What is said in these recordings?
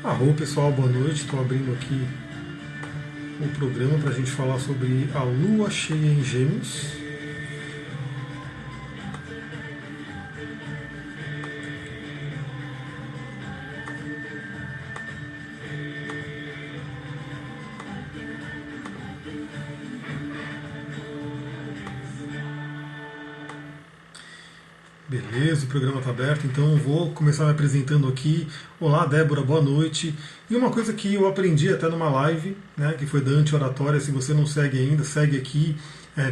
Arro pessoal, boa noite. Estou abrindo aqui o programa para a gente falar sobre a lua cheia em Gêmeos. Beleza, o programa está aberto, então eu vou começar me apresentando aqui. Olá, Débora, boa noite. E uma coisa que eu aprendi até numa live, né, que foi da Anti-Oratória, se você não segue ainda, segue aqui,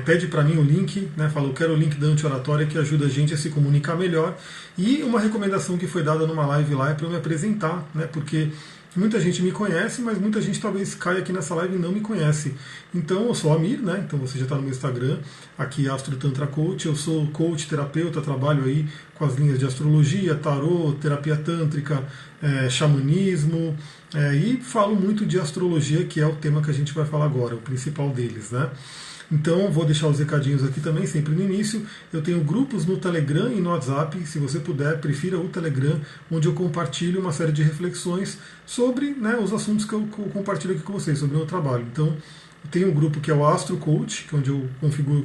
pede para mim o link, né, fala, eu quero o link da Anti-Oratória que ajuda a gente a se comunicar melhor. E uma recomendação que foi dada numa live lá é para eu me apresentar, né, porque muita gente me conhece, mas muita gente talvez caia aqui nessa live e não me conhece. Então, eu sou Amir, né? Então você já está no meu Instagram, aqui Astro Tantra Coach. Eu sou coach, terapeuta, trabalho aí com as linhas de astrologia, tarô, terapia tântrica, xamanismo, e falo muito de astrologia, que é o tema que a gente vai falar agora, o principal deles, né? Então, vou deixar os recadinhos aqui também, sempre no início. Eu tenho grupos no Telegram e no WhatsApp. Se você puder, prefira o Telegram, onde eu compartilho uma série de reflexões sobre, né, os assuntos que eu compartilho aqui com vocês, sobre o meu trabalho. Então, eu tenho um grupo que é o Astro Coach, que é onde eu configuro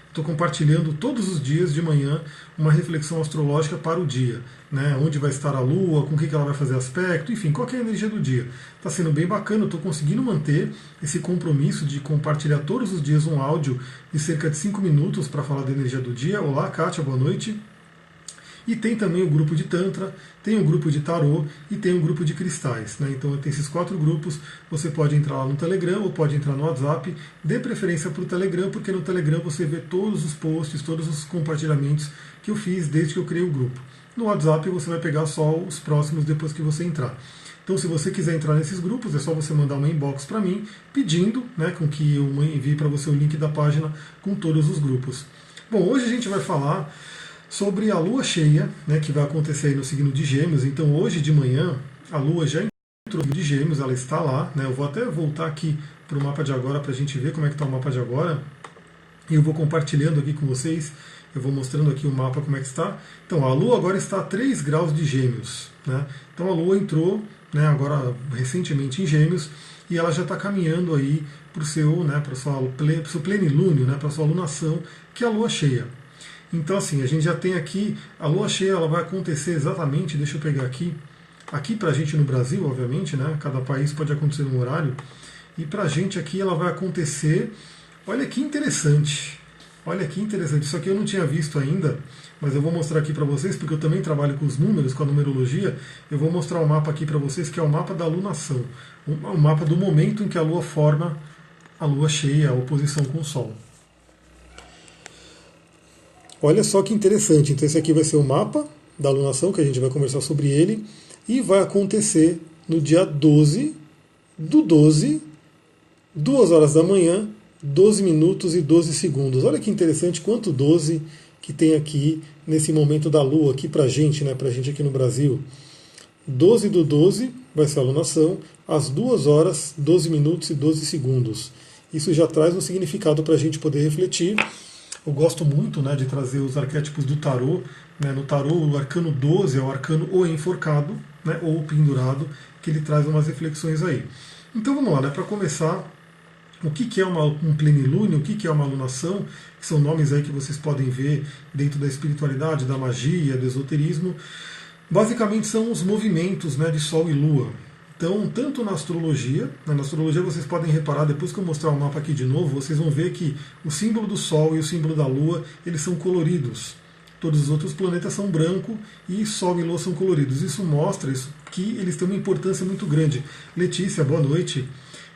estou compartilhando todos os dias de manhã uma reflexão astrológica para o dia, né? Onde vai estar a Lua, com o que ela vai fazer aspecto, enfim, qual é a energia do dia. Está sendo bem bacana, eu estou conseguindo manter esse compromisso de compartilhar todos os dias um áudio de cerca de 5 minutos para falar da energia do dia. Olá, Kátia, boa noite. E tem também o grupo de Tantra, tem o grupo de Tarô e tem o grupo de Cristais, né? Então tem esses 4 grupos, você pode entrar lá no Telegram ou pode entrar no WhatsApp, dê preferência para o Telegram, porque no Telegram você vê todos os posts, todos os compartilhamentos que eu fiz desde que eu criei o grupo. No WhatsApp você vai pegar só os próximos depois que você entrar. Então, se você quiser entrar nesses grupos, é só você mandar uma inbox para mim, pedindo, né, com que eu envie para você o link da página com todos os grupos. Bom, hoje a gente vai falar sobre a lua cheia, né, que vai acontecer aí no signo de Gêmeos. Então, hoje de manhã, a lua já entrou no de Gêmeos, ela está lá, né? Eu vou até voltar aqui para o mapa de agora para a gente ver como é que está o mapa de agora. E eu vou compartilhando aqui com vocês, eu vou mostrando aqui o mapa como é que está. Então, a lua agora está a 3 graus de Gêmeos, né? Então, a lua entrou, né, agora recentemente em Gêmeos, e ela já está caminhando aí para o seu, né, para o seu plenilúnio, né, para a sua lunação, que é a lua cheia. Então, assim, a gente já tem aqui, a lua cheia, ela vai acontecer exatamente, deixa eu pegar aqui pra gente no Brasil, obviamente, né? Cada país pode acontecer num horário, e pra gente aqui ela vai acontecer, olha que interessante, isso aqui eu não tinha visto ainda, mas eu vou mostrar aqui para vocês, porque eu também trabalho com os números, com a numerologia. Eu vou mostrar o mapa aqui para vocês, que é o mapa da lunação, o mapa do momento em que a lua forma a lua cheia, a oposição com o Sol. Olha só que interessante. Então esse aqui vai ser o mapa da alunação, que a gente vai conversar sobre ele, e vai acontecer no dia 12 do 12, 2 horas da manhã, 12 minutos e 12 segundos. Olha que interessante quanto 12 que tem aqui nesse momento da Lua, aqui pra gente, né, pra gente aqui no Brasil. 12 do 12 vai ser a alunação, às 2 horas, 12 minutos e 12 segundos. Isso já traz um significado para a gente poder refletir. Eu gosto muito, né, de trazer os arquétipos do tarô. Né? No tarô, o arcano 12 é o arcano ou enforcado, né, ou pendurado, que ele traz umas reflexões aí. Então vamos lá, né, para começar, o que é um plenilúnio, o que é uma alunação, que são nomes aí que vocês podem ver dentro da espiritualidade, da magia, do esoterismo. Basicamente são os movimentos, né, de Sol e Lua. Então, tanto na astrologia, vocês podem reparar, depois que eu mostrar o mapa aqui de novo, vocês vão ver que o símbolo do Sol e o símbolo da Lua, eles são coloridos. Todos os outros planetas são branco e Sol e Lua são coloridos. Isso mostra que eles têm uma importância muito grande. Letícia, boa noite.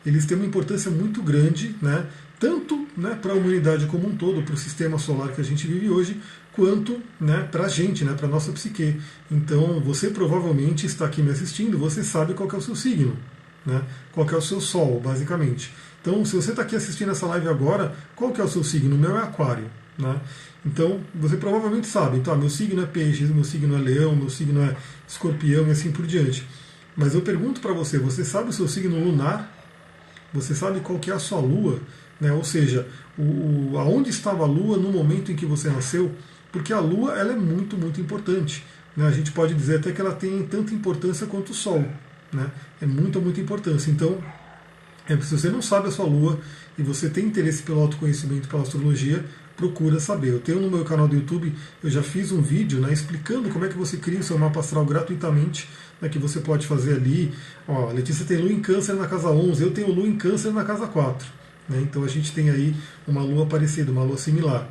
Eles têm uma importância muito grande, né, tanto, né, para a humanidade como um todo, para o sistema solar que a gente vive hoje, quanto, né, para a gente, né, para a nossa psique. Então, você provavelmente está aqui me assistindo, você sabe qual que é o seu signo, né, qual que é o seu Sol, basicamente. Então, se você está aqui assistindo essa live agora, qual que é o seu signo? O meu é Aquário. Né? Então, você provavelmente sabe, então, meu signo é Peixes, meu signo é Leão, meu signo é Escorpião e assim por diante. Mas eu pergunto para você, você sabe o seu signo lunar? Você sabe qual que é a sua Lua? Né? Ou seja, aonde estava a Lua no momento em que você nasceu? Porque a Lua ela é muito, muito importante. Né? A gente pode dizer até que ela tem tanta importância quanto o Sol. né? É muita importância. Então, se você não sabe a sua lua e você tem interesse pelo autoconhecimento, pela astrologia, procura saber. Eu tenho no meu canal do YouTube, eu já fiz um vídeo, né, explicando como é que você cria o seu mapa astral gratuitamente, né, que você pode fazer ali. Ó, a Letícia tem lua em câncer na casa 11, eu tenho lua em câncer na casa 4. Né, então a gente tem aí uma lua parecida, uma lua similar.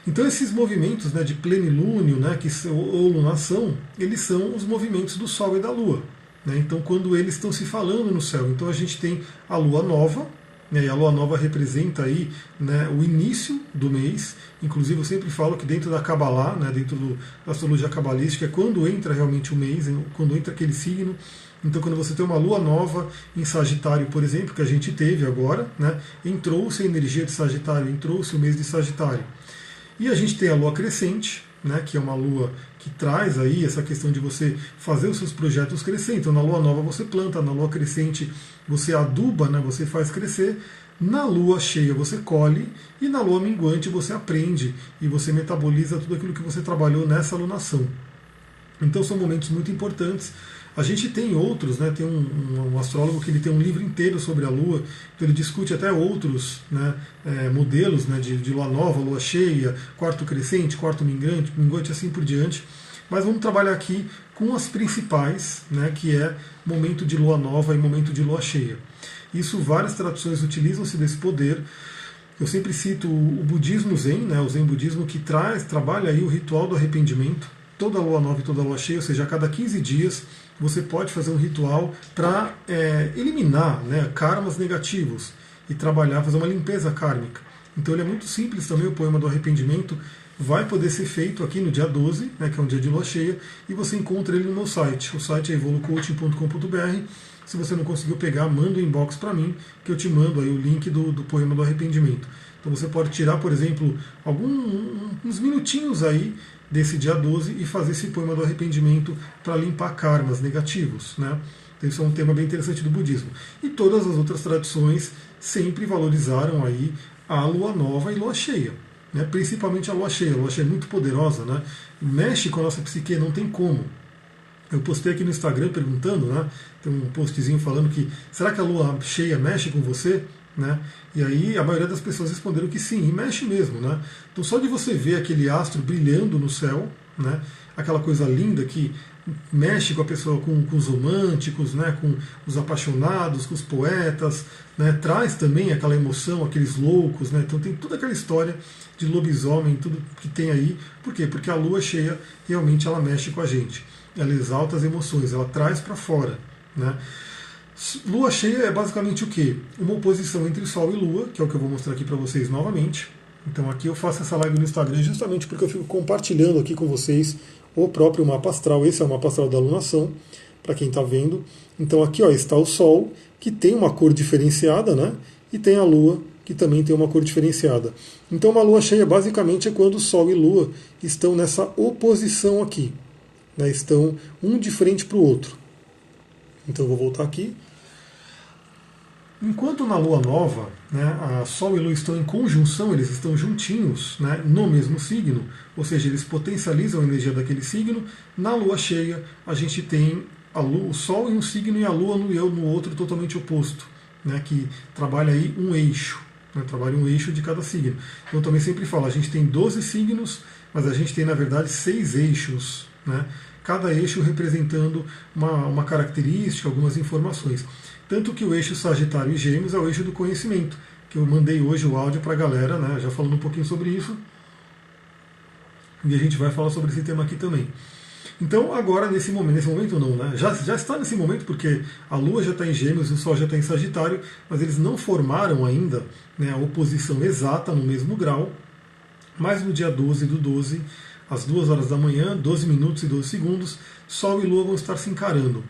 Então esses movimentos, né, de plenilúnio, né, ou lunação, eles são os movimentos do Sol e da Lua. Né, então quando eles estão se falando no céu, então a gente tem a Lua nova, né, e a Lua nova representa aí, né, o início do mês. Inclusive eu sempre falo que dentro da Kabbalah, né, dentro da astrologia cabalística, é quando entra realmente o mês, quando entra aquele signo. Então, quando você tem uma lua nova em Sagitário, por exemplo, que a gente teve agora, né, entrou-se a energia de Sagitário, entrou-se o mês de Sagitário. E a gente tem a lua crescente, né, que é uma lua que traz aí essa questão de você fazer os seus projetos crescer. Então, na lua nova você planta, na lua crescente você aduba, né, você faz crescer. Na lua cheia você colhe e na lua minguante você aprende e você metaboliza tudo aquilo que você trabalhou nessa lunação. Então, são momentos muito importantes. A gente tem outros, né? Tem um astrólogo que ele tem um livro inteiro sobre a Lua, então ele discute até outros, né, modelos, né, de lua nova, lua cheia, quarto crescente, quarto minguante, assim por diante. Mas vamos trabalhar aqui com as principais, né, que é momento de lua nova e momento de lua cheia. Isso, várias traduções utilizam-se desse poder. Eu sempre cito o budismo Zen, né, o Zen budismo, que trabalha aí o ritual do arrependimento, toda lua nova e toda lua cheia, ou seja, a cada 15 dias você pode fazer um ritual para eliminar, né, karmas negativos e trabalhar, fazer uma limpeza kármica. Então ele é muito simples também, o poema do arrependimento vai poder ser feito aqui no dia 12, né, que é um dia de lua cheia, e você encontra ele no meu site. O site é evolucoaching.com.br. Se você não conseguiu pegar, manda um inbox para mim, que eu te mando aí o link do poema do arrependimento. Então você pode tirar, por exemplo, uns minutinhos aí desse dia 12 e fazer esse poema do arrependimento para limpar karmas negativos. Né? Então isso é um tema bem interessante do budismo. E todas as outras tradições sempre valorizaram aí a lua nova e lua cheia. Né? Principalmente a lua cheia. A lua cheia é muito poderosa, né? Mexe com a nossa psique, não tem como. Eu postei aqui no Instagram perguntando, né? Tem um postzinho falando que será que a lua cheia mexe com você? Né? E aí a maioria das pessoas responderam que sim, e mexe mesmo. Né? Então só de você ver aquele astro brilhando no céu, né? Aquela coisa linda que mexe com a pessoa, com os românticos, né? Com os apaixonados, com os poetas, né? Traz também aquela emoção, aqueles loucos. Né? Então tem toda aquela história de lobisomem, tudo que tem aí. Por quê? Porque a lua cheia realmente ela mexe com a gente. Ela exalta as emoções, ela traz para fora. Né? Lua cheia é basicamente o quê? Uma oposição entre Sol e Lua, que é o que eu vou mostrar aqui para vocês novamente. Então aqui eu faço essa live no Instagram justamente porque eu fico compartilhando aqui com vocês o próprio mapa astral. Esse é o mapa astral da alunação, para quem está vendo. Então aqui ó, está o Sol, que tem uma cor diferenciada, né? E tem a Lua, que também tem uma cor diferenciada. Então uma lua cheia basicamente é quando Sol e Lua estão nessa oposição aqui. Né? Estão um de frente para o outro. Então eu vou voltar aqui. Enquanto na lua nova, né, a Sol e Lua estão em conjunção, eles estão juntinhos, né, no mesmo signo, ou seja, eles potencializam a energia daquele signo. Na lua cheia, a gente tem o Sol em um signo e a Lua no outro totalmente oposto, né, que trabalha aí um eixo, né, trabalha um eixo de cada signo. Então eu também sempre falo, a gente tem 12 signos, mas a gente tem na verdade 6 eixos, né, cada eixo representando uma característica, algumas informações. Tanto que o eixo Sagitário e Gêmeos é o eixo do conhecimento, que eu mandei hoje o áudio para a galera, né, já falando um pouquinho sobre isso. E a gente vai falar sobre esse tema aqui também. Então, agora, nesse momento não, né, já está nesse momento, porque a Lua já está em Gêmeos e o Sol já está em Sagitário, mas eles não formaram ainda, né, a oposição exata no mesmo grau. Mas no dia 12 do 12, às 2 horas da manhã, 12 minutos e 12 segundos, Sol e Lua vão estar se encarando.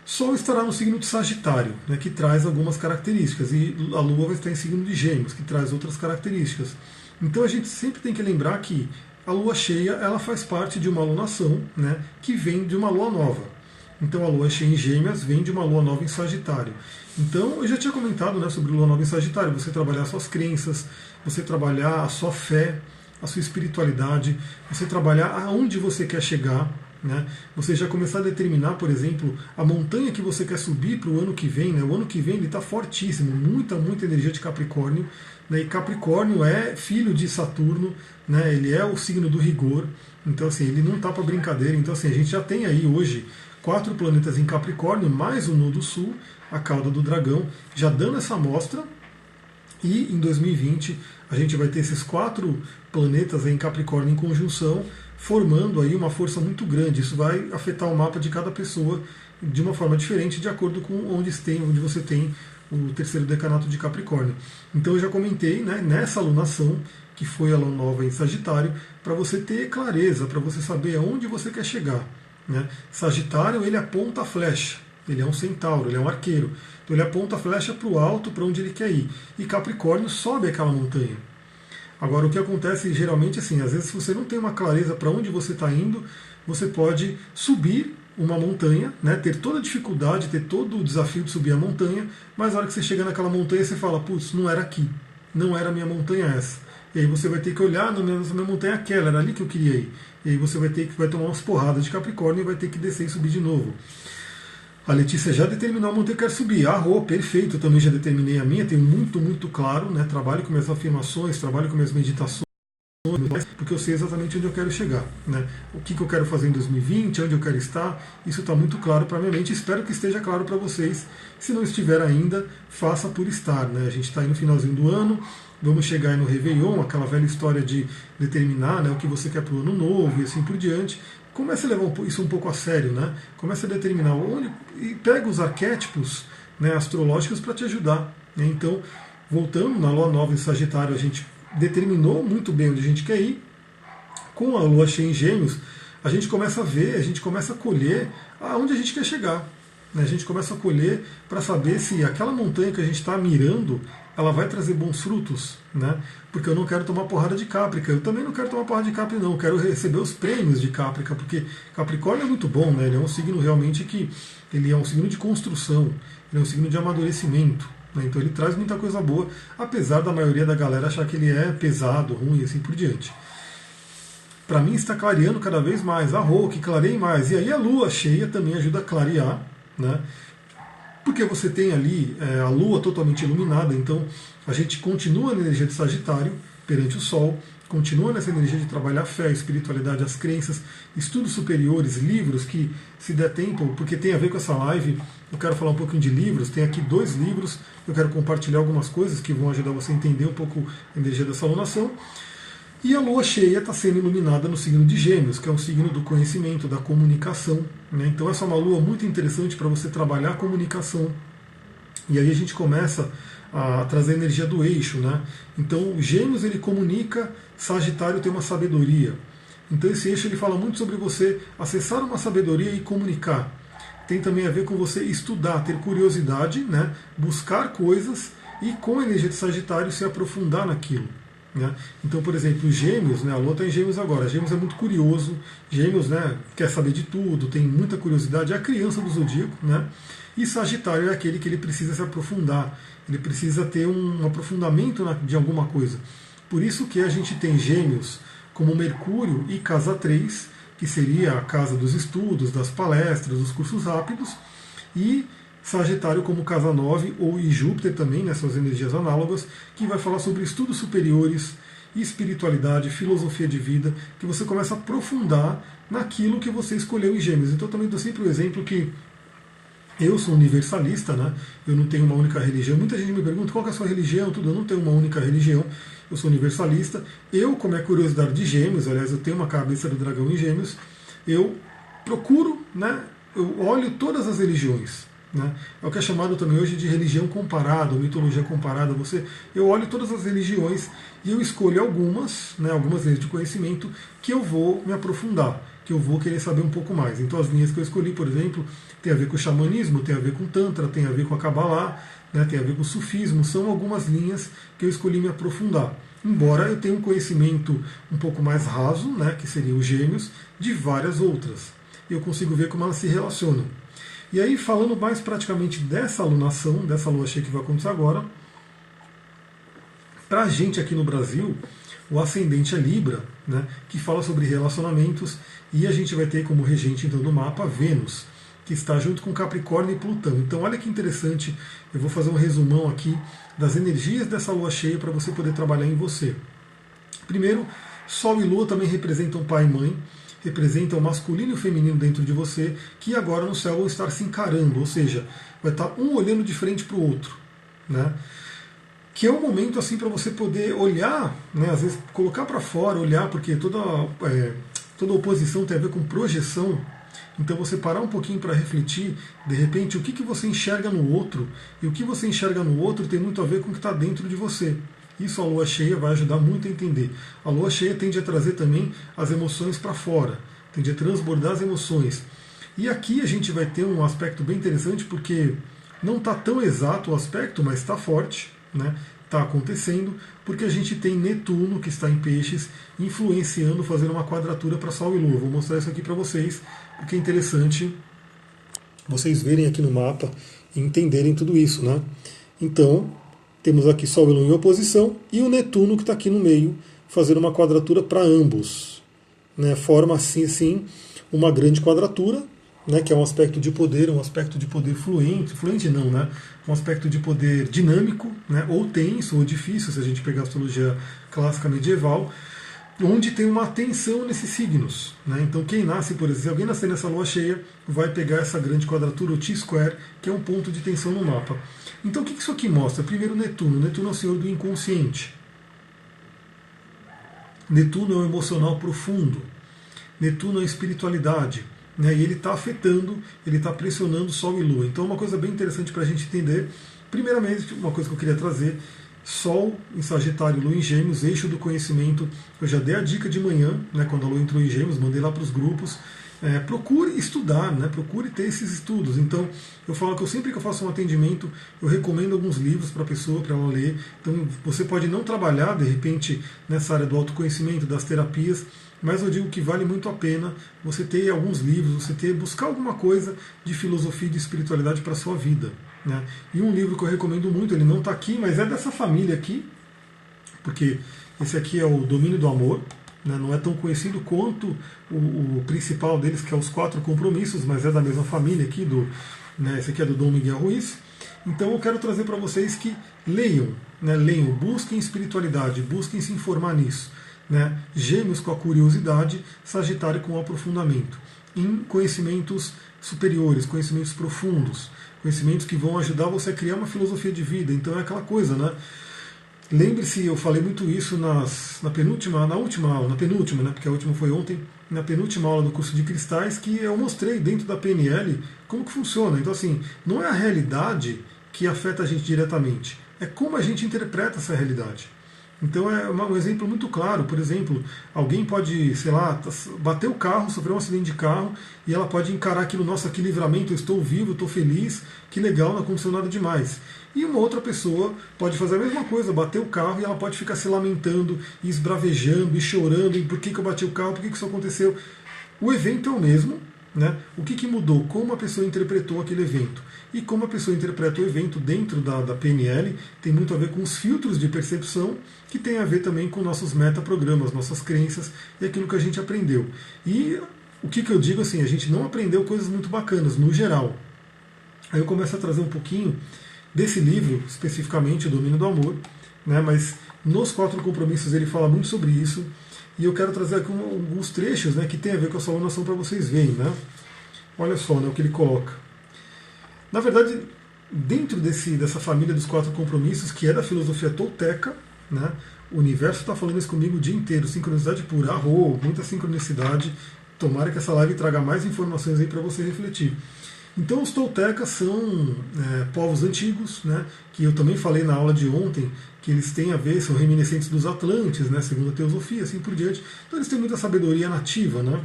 Sol estará no signo de Sagitário, né, que traz algumas características, e a Lua vai estar em signo de Gêmeos, que traz outras características. Então a gente sempre tem que lembrar que a Lua cheia ela faz parte de uma alunação, né, que vem de uma Lua nova. Então a Lua cheia em Gêmeas vem de uma Lua nova em Sagitário. Então eu já tinha comentado, né, sobre Lua nova em Sagitário, você trabalhar suas crenças, você trabalhar a sua fé, a sua espiritualidade, você trabalhar aonde você quer chegar. né? Você já começar a determinar, por exemplo, a montanha que você quer subir para o ano que vem, né? O ano que vem ele está fortíssimo, muita energia de Capricórnio, né? E Capricórnio é filho de Saturno, né? Ele é o signo do rigor, então assim, ele não está para brincadeira. Então assim, a gente já tem aí hoje 4 planetas em Capricórnio, mais o Nodo Sul, a cauda do dragão, já dando essa amostra. E em 2020 a gente vai ter esses 4 planetas em Capricórnio em conjunção, formando aí uma força muito grande. Isso vai afetar o mapa de cada pessoa de uma forma diferente, de acordo com onde você tem o terceiro decanato de Capricórnio. Então eu já comentei, né, nessa alunação, que foi a lua nova em Sagitário, para você ter clareza, para você saber aonde você quer chegar. Né? Sagitário, ele aponta a flecha, ele é um centauro, ele é um arqueiro. Então ele aponta a flecha para o alto, para onde ele quer ir. E Capricórnio sobe aquela montanha. Agora, o que acontece geralmente, assim, às vezes se você não tem uma clareza para onde você está indo, você pode subir uma montanha, né, ter toda a dificuldade, ter todo o desafio de subir a montanha, mas na hora que você chega naquela montanha, você fala, putz, não era aqui, não era a minha montanha essa. E aí você vai ter que olhar, na minha montanha aquela, era ali que eu queria ir. E aí você vai tomar umas porradas de Capricórnio e vai ter que descer e subir de novo. A Letícia já determinou a montanha que quer subir. Perfeito, eu também já determinei a minha, tenho muito claro, né? Trabalho com minhas afirmações, trabalho com minhas meditações, porque eu sei exatamente onde eu quero chegar. Né? O que eu quero fazer em 2020, onde eu quero estar, isso está muito claro para a minha mente, espero que esteja claro para vocês. Se não estiver ainda, faça por estar. Né? A gente está aí no finalzinho do ano, vamos chegar aí no Réveillon, aquela velha história de determinar, né, o que você quer para o ano novo e assim por diante. Comece a levar isso um pouco a sério, né? Comece a determinar onde e pega os arquétipos, né, astrológicos para te ajudar. Né? Então, voltando na lua nova em Sagitário, a gente determinou muito bem onde a gente quer ir. Com a lua cheia em Gêmeos, a gente começa a ver, a gente começa a colher aonde a gente quer chegar. Né? A gente começa a colher para saber se aquela montanha que a gente está mirando, ela vai trazer bons frutos, né? Porque eu não quero tomar porrada de Caprica. Eu também não quero tomar porrada de Capri, não. Eu quero receber os prêmios de Caprica, porque Capricórnio é muito bom, né? Ele é um signo realmente que ele é um signo de construção, ele é um signo de amadurecimento. Né? Então ele traz muita coisa boa, apesar da maioria da galera achar que ele é pesado, ruim e assim por diante. Para mim está clareando cada vez mais, que clareie mais. E aí a lua cheia também ajuda a clarear, né? Porque você tem ali a Lua totalmente iluminada, então a gente continua na energia de Sagitário perante o Sol, continua nessa energia de trabalhar a fé, a espiritualidade, as crenças, estudos superiores, livros que, se der tempo, porque tem a ver com essa live, eu quero falar um pouquinho de livros, tem aqui 2 livros, eu quero compartilhar algumas coisas que vão ajudar você a entender um pouco a energia dessa alunação. E a lua cheia está sendo iluminada no signo de Gêmeos, que é um signo do conhecimento, da comunicação. Né? Então essa é uma lua muito interessante para você trabalhar a comunicação. E aí a gente começa a trazer a energia do eixo. Né? Então Gêmeos ele comunica, Sagitário tem uma sabedoria. Então esse eixo ele fala muito sobre você acessar uma sabedoria e comunicar. Tem também a ver com você estudar, ter curiosidade, né? Buscar coisas e com a energia de Sagitário se aprofundar naquilo. Né? Então, por exemplo, Gêmeos, né, a Lua está em Gêmeos agora. Gêmeos é muito curioso, Gêmeos, né, quer saber de tudo, tem muita curiosidade, é a criança do zodíaco. Né? E Sagitário é aquele que ele precisa se aprofundar, ele precisa ter um aprofundamento de alguma coisa. Por isso que a gente tem Gêmeos como Mercúrio e casa 3, que seria a casa dos estudos, das palestras, dos cursos rápidos, e Sagitário como casa 9, ou e Júpiter também, nessas energias análogas, que vai falar sobre estudos superiores, espiritualidade, filosofia de vida, que você começa a aprofundar naquilo que você escolheu em Gêmeos. Então eu também dou sempre o exemplo que eu sou universalista, né? Eu não tenho uma única religião. Muita gente me pergunta qual que é a sua religião, tudo. Eu não tenho uma única religião, eu sou universalista. Eu, como é curiosidade de Gêmeos, aliás, eu tenho uma cabeça do dragão em Gêmeos, eu procuro, né? Eu olho todas as religiões. Né? É o que é chamado também hoje de religião comparada, ou mitologia comparada. Eu olho todas as religiões e eu escolho algumas, né, algumas linhas de conhecimento que eu vou me aprofundar, que eu vou querer saber um pouco mais. Então as linhas que eu escolhi, por exemplo, tem a ver com o xamanismo, tem a ver com o Tantra, tem a ver com a Kabbalah, né, tem a ver com o sufismo, são algumas linhas que eu escolhi me aprofundar. Embora eu tenha um conhecimento um pouco mais raso, né, que seria os Gêmeos, de várias outras. Eu consigo ver como elas se relacionam. E aí, falando mais praticamente dessa alunação, dessa lua cheia que vai acontecer agora, para a gente aqui no Brasil, O ascendente é Libra, né, que fala sobre relacionamentos, e a gente vai ter como regente então do mapa Vênus, que está junto com Capricórnio e Plutão. Então olha que interessante, eu vou fazer um resumão aqui das energias dessa lua cheia para você poder trabalhar em você. Primeiro, Sol e Lua também representam pai e mãe, representam o masculino e o feminino dentro de você, que agora no céu vão estar se encarando, ou seja, vai estar um olhando de frente para o outro, né? Que é um momento assim para você poder olhar, né? Às vezes colocar para fora, olhar, porque toda oposição tem a ver com projeção. Então você parar um pouquinho para refletir, de repente, o que você enxerga no outro, e o que você enxerga no outro tem muito a ver com o que está dentro de você. Isso a lua cheia vai ajudar muito a entender. A lua cheia tende a trazer também as emoções para fora, tende a transbordar as emoções. E aqui a gente vai ter um aspecto bem interessante, porque não está tão exato o aspecto, mas está forte, né? Está acontecendo, porque a gente tem Netuno, que está em Peixes, influenciando, fazendo uma quadratura para Sol e Lua. Vou mostrar isso aqui para vocês, porque é interessante vocês verem aqui no mapa e entenderem tudo isso, né? Então, temos aqui Sol e Lua em oposição, e o Netuno que está aqui no meio, fazendo uma quadratura para ambos, né? Forma assim uma grande quadratura, né? Que é um aspecto de poder, fluente não, né? Um aspecto de poder dinâmico, né? Ou tenso, ou difícil, se a gente pegar a astrologia clássica medieval, onde tem uma tensão nesses signos, né? Então quem nasce, por exemplo, se alguém nascer nessa lua cheia, vai pegar essa grande quadratura, o T-square, que é um ponto de tensão no mapa. Então o que isso aqui mostra? Primeiro, Netuno. Netuno é o senhor do inconsciente. Netuno é o emocional profundo. Netuno é a espiritualidade. Né? E ele está afetando, ele está pressionando Sol e Lua. Então uma coisa bem interessante para a gente entender. Primeiramente, uma coisa que eu queria trazer: Sol em Sagitário, Lua em Gêmeos, eixo do conhecimento. Eu já dei a dica de manhã, né, quando a Lua entrou em Gêmeos, mandei lá para os grupos. Procure estudar, né, procure ter esses estudos. Então, eu falo que sempre que eu faço um atendimento, eu recomendo alguns livros para a pessoa, para ela ler. Então, você pode não trabalhar, de repente, nessa área do autoconhecimento, das terapias, mas eu digo que vale muito a pena você ter alguns livros, buscar alguma coisa de filosofia e de espiritualidade para a sua vida. Né? E um livro que eu recomendo muito, ele não está aqui, mas é dessa família aqui, porque esse aqui é o Domínio do Amor, né? Não é tão conhecido quanto o principal deles, que é Os Quatro Compromissos, mas é da mesma família aqui, né? Esse aqui é do Dom Miguel Ruiz. Então eu quero trazer para vocês que leiam, né? Leiam, busquem espiritualidade, busquem se informar nisso. Né? Gêmeos com a curiosidade, Sagitário com o aprofundamento, em conhecimentos superiores, conhecimentos profundos, conhecimentos que vão ajudar você a criar uma filosofia de vida. Então é aquela coisa, né? Lembre-se, eu falei muito isso na penúltima, né? Porque a última foi ontem, na penúltima aula do curso de cristais, que eu mostrei dentro da PNL como que funciona. Então assim, não é a realidade que afeta a gente diretamente, é como a gente interpreta essa realidade. Então é um exemplo muito claro. Por exemplo, alguém pode, sei lá, bater o carro, sofrer um acidente de carro, e ela pode encarar aquilo: nossa, que livramento, eu estou vivo, eu estou feliz, que legal, não aconteceu nada demais. E uma outra pessoa pode fazer a mesma coisa, bater o carro, e ela pode ficar se lamentando, e esbravejando, e chorando, e por que eu bati o carro, por que isso aconteceu. O evento é o mesmo, né? O que mudou? Como a pessoa interpretou aquele evento. E como a pessoa interpreta o evento dentro da PNL tem muito a ver com os filtros de percepção, que tem a ver também com nossos metaprogramas, nossas crenças e aquilo que a gente aprendeu. E o que eu digo assim, a gente não aprendeu coisas muito bacanas, no geral. Aí eu começo a trazer um pouquinho desse livro, especificamente, O Domínio do Amor, né? Mas nos Quatro Compromissos ele fala muito sobre isso. E eu quero trazer aqui alguns trechos, né, que tem a ver com a sua alunação para vocês verem. Né? Olha só, né, o que ele coloca. Na verdade, dentro dessa família dos Quatro Compromissos, que é da filosofia tolteca, né, o universo está falando isso comigo o dia inteiro, sincronicidade pura, muita sincronicidade. Tomara que essa live traga mais informações aí para você refletir. Então os toltecas são povos antigos, né, que eu também falei na aula de ontem, que eles têm a ver, são reminiscentes dos Atlantes, né, segundo a teosofia, assim por diante. Então eles têm muita sabedoria nativa. Né,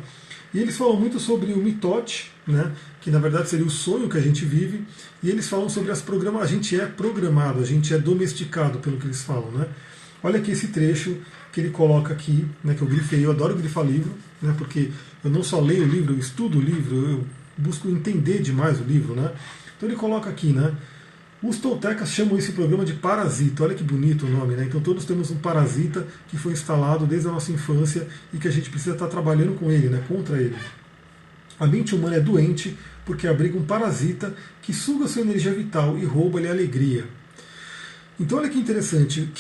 e eles falam muito sobre o mitote, né, que na verdade seria o sonho que a gente vive, e eles falam sobre as programas. A gente é programado, a gente é domesticado, pelo que eles falam. Né. Olha aqui esse trecho que ele coloca aqui, né, que eu grifei. Eu adoro grifar livro, né, porque eu não só leio o livro, eu estudo o livro, eu busco entender demais o livro. Né. Então ele coloca aqui, né, Os toltecas chamam esse programa de parasita. Olha que bonito o nome, né? Então todos temos um parasita que foi instalado desde a nossa infância e que a gente precisa estar trabalhando com ele, né? Contra ele. A mente humana é doente porque abriga um parasita que suga sua energia vital e rouba-lhe a alegria. Então olha que interessante,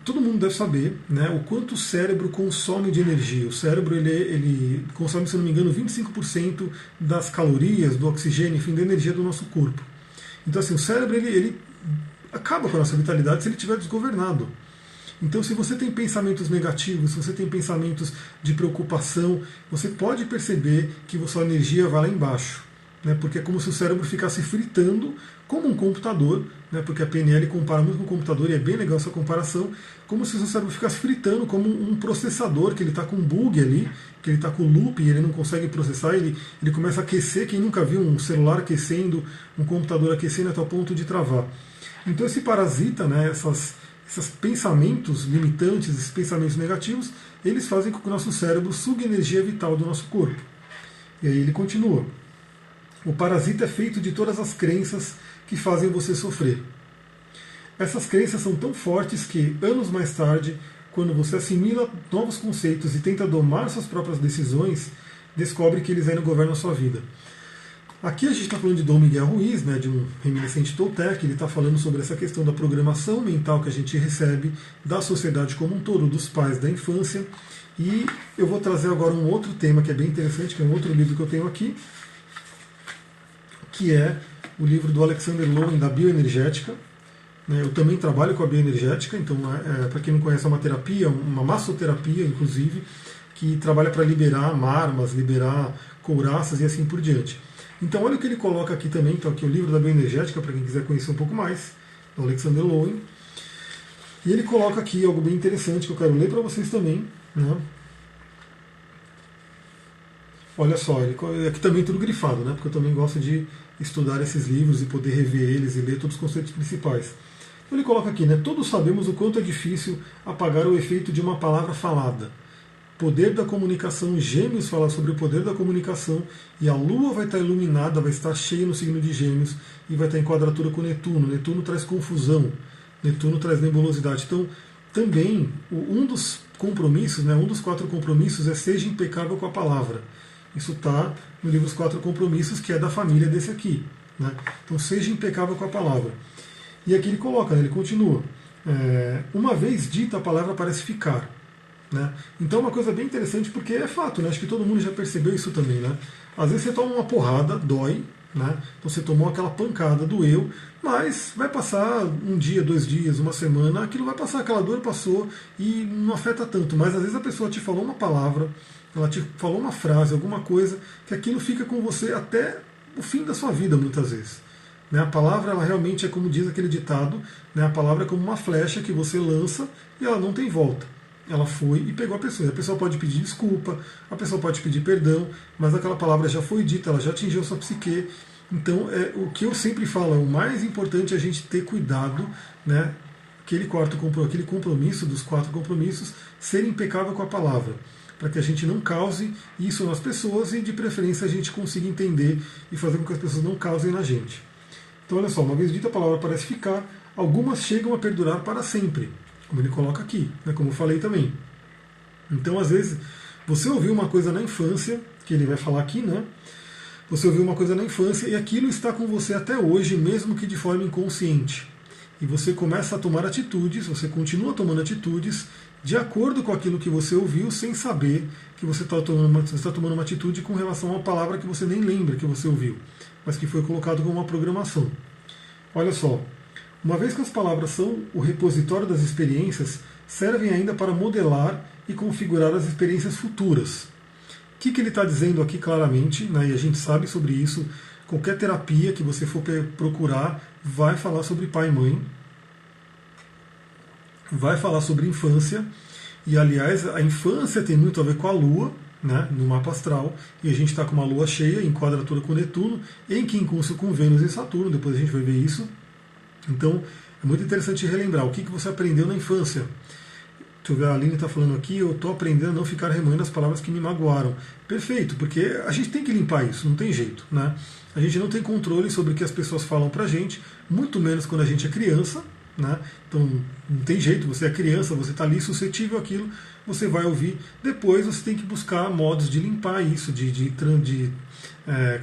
todo mundo deve saber, né, o quanto o cérebro consome de energia. O cérebro ele consome, se não me engano, 25% das calorias, do oxigênio, enfim, da energia do nosso corpo. Então assim, o cérebro ele acaba com a nossa vitalidade se ele estiver desgovernado. Então, se você tem pensamentos negativos, se você tem pensamentos de preocupação, você pode perceber que a sua energia vai lá embaixo. Né? Porque é como se o cérebro ficasse fritando como um computador, né? Porque a PNL compara muito com o computador e é bem legal essa comparação, como se o seu cérebro ficasse fritando como um processador, que ele está com um bug ali, que ele está com loop e ele não consegue processar, ele começa a aquecer. Quem nunca viu um celular aquecendo, um computador aquecendo até o ponto de travar? Então esse parasita, né, esses pensamentos limitantes, esses pensamentos negativos, eles fazem com que o nosso cérebro sugue energia vital do nosso corpo. E aí ele continua. O parasita é feito de todas as crenças que fazem você sofrer. Essas crenças são tão fortes que, anos mais tarde, quando você assimila novos conceitos e tenta domar suas próprias decisões, descobre que eles ainda governam a sua vida. Aqui a gente está falando de Dom Miguel Ruiz, né, de um reminiscente tolteca. Ele está falando sobre essa questão da programação mental que a gente recebe da sociedade como um todo, dos pais da infância. E eu vou trazer agora um outro tema que é bem interessante, que é um outro livro que eu tenho aqui, que é o livro do Alexander Lowen, da bioenergética. Eu também trabalho com a bioenergética, então, para quem não conhece, é uma terapia, uma massoterapia, inclusive, que trabalha para liberar marmas, liberar couraças e assim por diante. Então olha o que ele coloca aqui também, então aqui o livro da bioenergética, para quem quiser conhecer um pouco mais, do Alexander Lowen. E ele coloca aqui algo bem interessante que eu quero ler para vocês também. Né? Olha só, aqui também tudo grifado, né? Porque eu também gosto de estudar esses livros e poder rever eles e ler todos os conceitos principais. Então ele coloca aqui, né? Todos sabemos o quanto é difícil apagar o efeito de uma palavra falada. Poder da comunicação, Gêmeos fala sobre o poder da comunicação, e a Lua vai estar iluminada, vai estar cheia no signo de Gêmeos e vai estar em quadratura com Netuno. Netuno traz confusão, Netuno traz nebulosidade. Então, também, um dos compromissos, né, um dos 4 compromissos é seja impecável com a palavra. Isso está no livro Os 4 Compromissos, que é da família desse aqui. Né? Então, seja impecável com a palavra. E aqui ele coloca, né, ele continua. Uma vez dita, a palavra parece ficar. Né? Então é uma coisa bem interessante, porque é fato, né? Acho que todo mundo já percebeu isso também. Né? Às vezes você toma uma porrada, dói, né? Então você tomou aquela pancada, doeu, mas vai passar um dia, 2 dias, uma semana, aquilo vai passar, aquela dor passou e não afeta tanto. Mas às vezes a pessoa te falou uma palavra, ela te falou uma frase, alguma coisa, que aquilo fica com você até o fim da sua vida, muitas vezes. Né? A palavra, ela realmente é como diz aquele ditado, né? A palavra é como uma flecha que você lança e ela não tem volta. Ela foi e pegou a pessoa. A pessoa pode pedir desculpa, a pessoa pode pedir perdão, mas aquela palavra já foi dita, ela já atingiu sua psique. Então, o que eu sempre falo, o mais importante é a gente ter cuidado, né? Aquele compromisso dos 4 compromissos, ser impecável com a palavra, para que a gente não cause isso nas pessoas e, de preferência, a gente consiga entender e fazer com que as pessoas não causem na gente. Então, olha só, uma vez dita a palavra parece ficar, algumas chegam a perdurar para sempre. Como ele coloca aqui, né, como eu falei também. Então, às vezes, você ouviu uma coisa na infância, que ele vai falar aqui, né? Você ouviu uma coisa na infância e aquilo está com você até hoje, mesmo que de forma inconsciente. E você começa a tomar atitudes, você continua tomando atitudes de acordo com aquilo que você ouviu, sem saber que você está tomando uma atitude com relação a uma palavra que você nem lembra que você ouviu, mas que foi colocado como uma programação. Olha só. Uma vez que as palavras são o repositório das experiências, servem ainda para modelar e configurar as experiências futuras. O que ele está dizendo aqui claramente, né, e a gente sabe sobre isso, qualquer terapia que você for procurar vai falar sobre pai e mãe, vai falar sobre infância, e aliás, a infância tem muito a ver com a Lua, né, no mapa astral, e a gente está com uma Lua cheia em quadratura com Netuno, em quincúncio com Vênus e Saturno, depois a gente vai ver isso. Então, é muito interessante relembrar o que você aprendeu na infância. Deixa eu ver, a Aline está falando aqui, eu estou aprendendo a não ficar remoendo as palavras que me magoaram. Perfeito, porque a gente tem que limpar isso, não tem jeito, né? A gente não tem controle sobre o que as pessoas falam pra gente, muito menos quando a gente é criança, né? Então não tem jeito, você é criança, você está ali suscetível àquilo, você vai ouvir. Depois você tem que buscar modos de limpar isso,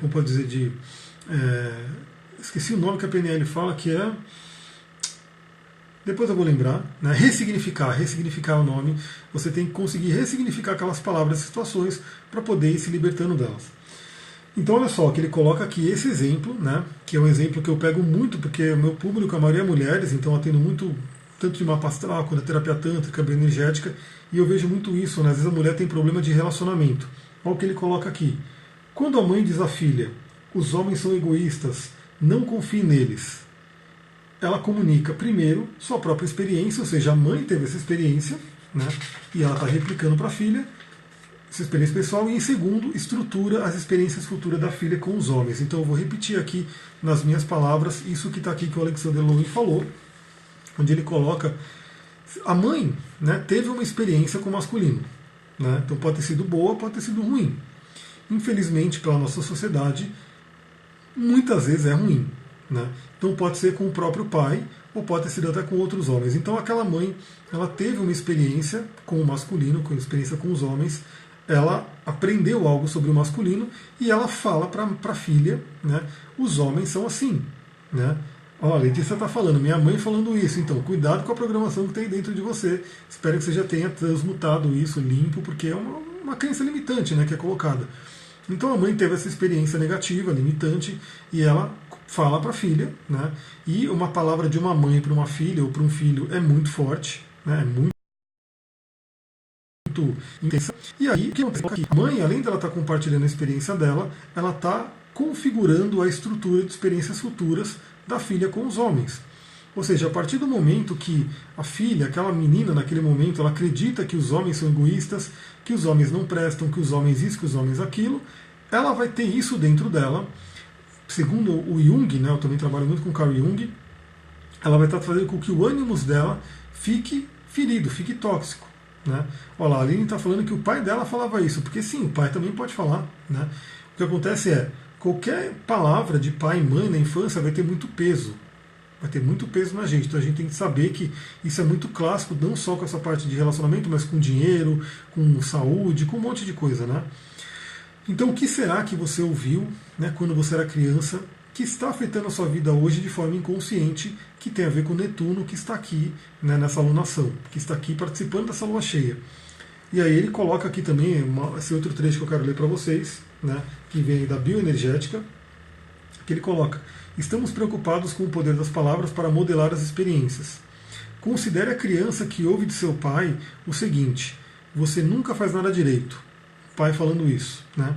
como pode dizer, esqueci o nome que a PNL fala, que é. Depois eu vou lembrar, né? Ressignificar o nome. Você tem que conseguir ressignificar aquelas palavras e situações para poder ir se libertando delas. Então olha só, que ele coloca aqui esse exemplo, né? Que é um exemplo que eu pego muito, porque o meu público, a maioria é mulheres, então eu atendo muito, tanto de mapa astral, quanto a terapia tântrica, bioenergética, e eu vejo muito isso, né? Às vezes a mulher tem problema de relacionamento. Olha o que ele coloca aqui. Quando a mãe diz à filha, os homens são egoístas, não confie neles, ela comunica, primeiro, sua própria experiência, ou seja, a mãe teve essa experiência, né, e ela está replicando para a filha essa experiência pessoal, e em segundo, estrutura as experiências futuras da filha com os homens. Então eu vou repetir aqui nas minhas palavras isso que está aqui que o Alexander Lowen falou, onde ele coloca, a mãe, né, teve uma experiência com o masculino, né, então pode ter sido boa, pode ter sido ruim. Infelizmente, pela nossa sociedade, muitas vezes é ruim. Né? Então pode ser com o próprio pai ou pode ter sido até com outros homens. Então aquela mãe, ela teve uma experiência com o masculino, com experiência com os homens, ela aprendeu algo sobre o masculino e ela fala para a filha, né? Os homens são assim. Né? Olha, a Letícia está falando, minha mãe falando isso, então cuidado com a programação que tem dentro de você. Espero que você já tenha transmutado isso, limpo, porque é uma crença limitante, né, que é colocada. Então a mãe teve essa experiência negativa, limitante, e ela fala para a filha, né? E uma palavra de uma mãe para uma filha ou para um filho é muito forte, né? É muito intensa. E aí, o que acontece aqui? A mãe, além dela estar compartilhando a experiência dela, ela está configurando a estrutura de experiências futuras da filha com os homens. Ou seja, a partir do momento que a filha, aquela menina naquele momento, ela acredita que os homens são egoístas, que os homens não prestam, que os homens isso, que os homens aquilo, ela vai ter isso dentro dela. Segundo o Jung, né, eu também trabalho muito com Carl Jung, ela vai estar fazendo com que o ânimos dela fique ferido, fique tóxico. Né? Olha lá, a Aline está falando que o pai dela falava isso, porque sim, o pai também pode falar. Né? O que acontece é, qualquer palavra de pai e mãe na infância vai ter muito peso. Vai ter muito peso na gente. Então a gente tem que saber que isso é muito clássico, não só com essa parte de relacionamento, mas com dinheiro, com saúde, com um monte de coisa. Né? Então o que será que você ouviu, né, quando você era criança, que está afetando a sua vida hoje de forma inconsciente, que tem a ver com Netuno, que está aqui, né, nessa alunação, que está aqui participando dessa lua cheia. E aí ele coloca aqui também esse outro trecho que eu quero ler para vocês, né, que vem da bioenergética, que ele coloca: estamos preocupados com o poder das palavras para modelar as experiências. Considere a criança que ouve de seu pai o seguinte: você nunca faz nada direito. O pai falando isso. Né?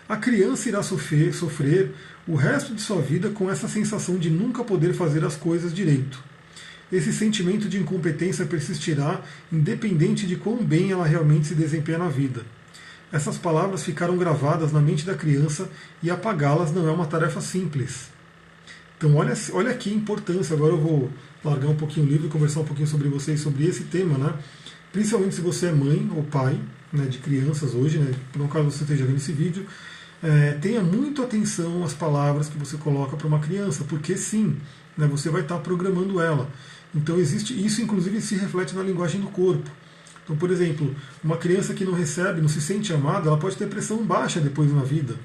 A criança irá sofrer o resto de sua vida com essa sensação de nunca poder fazer as coisas direito. Esse sentimento de incompetência persistirá independente de quão bem ela realmente se desempenha na vida. Essas palavras ficaram gravadas na mente da criança e apagá-las não é uma tarefa simples. Então olha aqui a importância. Agora eu vou largar um pouquinho o livro e conversar um pouquinho sobre vocês, sobre esse tema, né? Principalmente se você é mãe ou pai, né, de crianças hoje, né? Por um caso você esteja vendo esse vídeo, tenha muito atenção às palavras que você coloca para uma criança, porque sim, né, você vai estar programando ela. Então existe isso, inclusive se reflete na linguagem do corpo. Então, por exemplo, uma criança que não recebe, não se sente amada, ela pode ter pressão baixa depois na vida,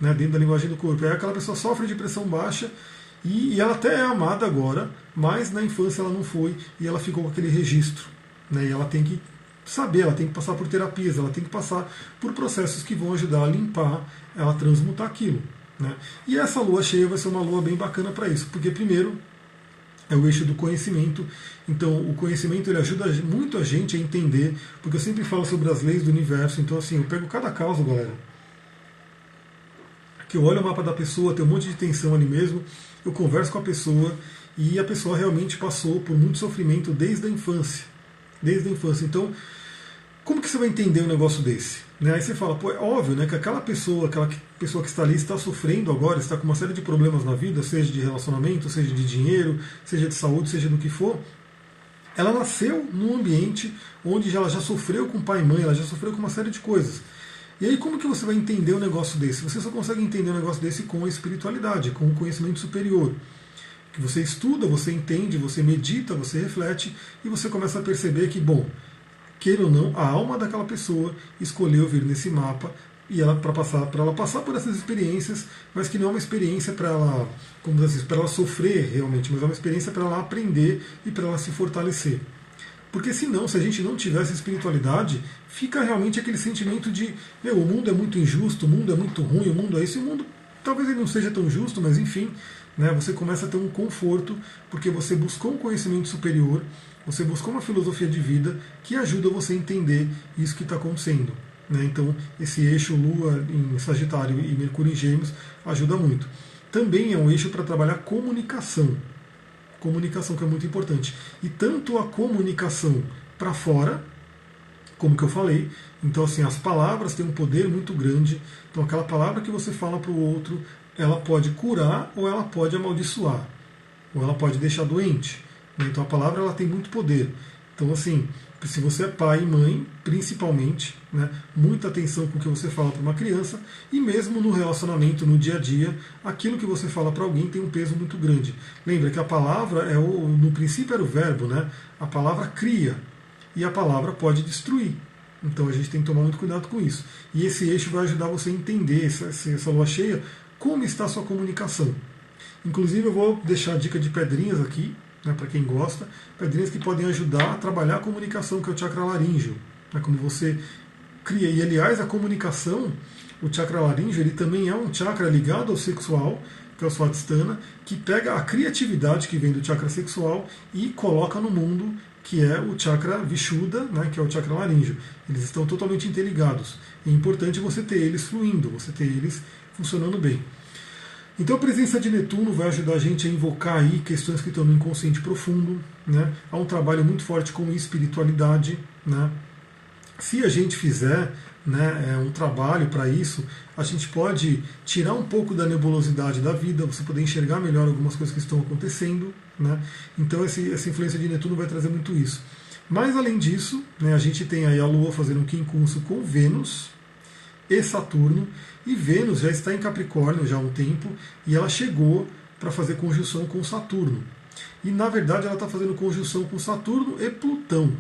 né, dentro da linguagem do corpo. Aí aquela pessoa sofre de pressão baixa e ela até é amada agora, mas na infância ela não foi e ela ficou com aquele registro. Né, e ela tem que saber, ela tem que passar por terapias, ela tem que passar por processos que vão ajudar a limpar, ela transmutar aquilo. Né? E essa lua cheia vai ser uma lua bem bacana para isso, porque primeiro é o eixo do conhecimento, então o conhecimento ele ajuda muito a gente a entender, porque eu sempre falo sobre as leis do universo, então assim, eu pego cada caso, galera, que eu olho o mapa da pessoa, tem um monte de tensão ali mesmo, eu converso com a pessoa e a pessoa realmente passou por muito sofrimento desde a infância. Então, como que você vai entender um negócio desse? Né? Aí você fala, pô, é óbvio, né, que aquela pessoa que está ali está sofrendo agora, está com uma série de problemas na vida, seja de relacionamento, seja de dinheiro, seja de saúde, seja do que for, ela nasceu num ambiente onde ela já sofreu com pai e mãe, ela já sofreu com uma série de coisas. E aí como que você vai entender um negócio desse? Você só consegue entender um negócio desse com a espiritualidade, com o conhecimento superior. Que você estuda, você entende, você medita, você reflete e você começa a perceber que, bom, queira ou não, a alma daquela pessoa escolheu vir nesse mapa e ela para ela passar por essas experiências, mas que não é uma experiência para ela, como dizer, para ela sofrer realmente, mas é uma experiência para ela aprender e para ela se fortalecer. Porque senão, se a gente não tivesse espiritualidade, fica realmente aquele sentimento de, meu, o mundo é muito injusto, o mundo é muito ruim, o mundo é isso, e o mundo talvez ele não seja tão justo, mas enfim, né, você começa a ter um conforto, porque você buscou um conhecimento superior, você buscou uma filosofia de vida que ajuda você a entender isso que está acontecendo. Né? Então, esse eixo Lua em Sagitário e Mercúrio em Gêmeos ajuda muito. Também é um eixo para trabalhar comunicação. Comunicação que é muito importante. E tanto a comunicação para fora, como que eu falei, então assim, as palavras têm um poder muito grande. Então aquela palavra que você fala para o outro, ela pode curar ou ela pode amaldiçoar, ou ela pode deixar doente. Então a palavra ela tem muito poder. Então assim, se você é pai e mãe, principalmente, né, muita atenção com o que você fala para uma criança, e mesmo no relacionamento, no dia a dia, aquilo que você fala para alguém tem um peso muito grande. Lembra que a palavra, no princípio era o verbo, né? A palavra cria, e a palavra pode destruir. Então a gente tem que tomar muito cuidado com isso. E esse eixo vai ajudar você a entender, essa lua cheia, como está a sua comunicação. Inclusive eu vou deixar a dica de pedrinhas aqui, né, para quem gosta, pedrinhas que podem ajudar a trabalhar a comunicação, que é o chakra laríngeo. Né, quando você cria, e aliás a comunicação, o chakra laríngeo, ele também é um chakra ligado ao sexual, que é o Swadhisthana, que pega a criatividade que vem do chakra sexual e coloca no mundo, que é o chakra Vishuddha, né, que é o chakra laríngeo. Eles estão totalmente interligados. É importante você ter eles fluindo, você ter eles funcionando bem. Então a presença de Netuno vai ajudar a gente a invocar aí questões que estão no inconsciente profundo. Né? Há um trabalho muito forte com espiritualidade. Né? Se a gente fizer, né, um trabalho para isso, a gente pode tirar um pouco da nebulosidade da vida, você poder enxergar melhor algumas coisas que estão acontecendo. Né? Então essa influência de Netuno vai trazer muito isso. Mas além disso, né, a gente tem aí a Lua fazendo um quincunço com Vênus e Saturno, e Vênus já está em Capricórnio já há um tempo, e ela chegou para fazer conjunção com Saturno. E na verdade ela está fazendo conjunção com Saturno e Plutão.